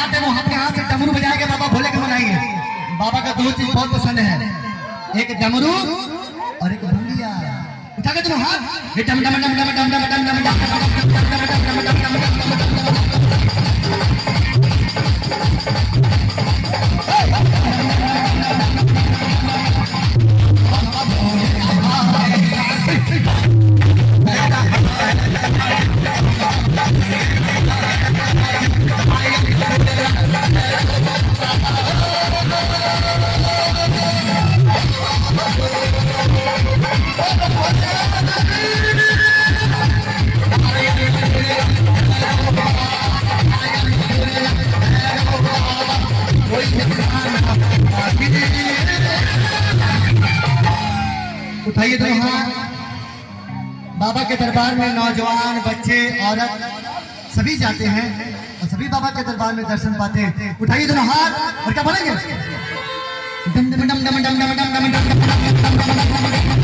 हाथ है वो अपने हाथ से डमरू बजा के बाबा भोले के मनाएंगे। बाबा का दो चीज बहुत पसंद है, एक डमरू और एक भंगिया। उठा के तुम हाथ, डम डम डम डम डम डम डम डम डम उठाइए दोनों हाथ। बाबा के दरबार में नौजवान, बच्चे, औरत सभी जाते हैं और सभी बाबा के दरबार में दर्शन पाते हैं। उठाइए दोनों हाथ और क्या बोलेंगे? डम डम डम डम डम डम डम डम डम डम।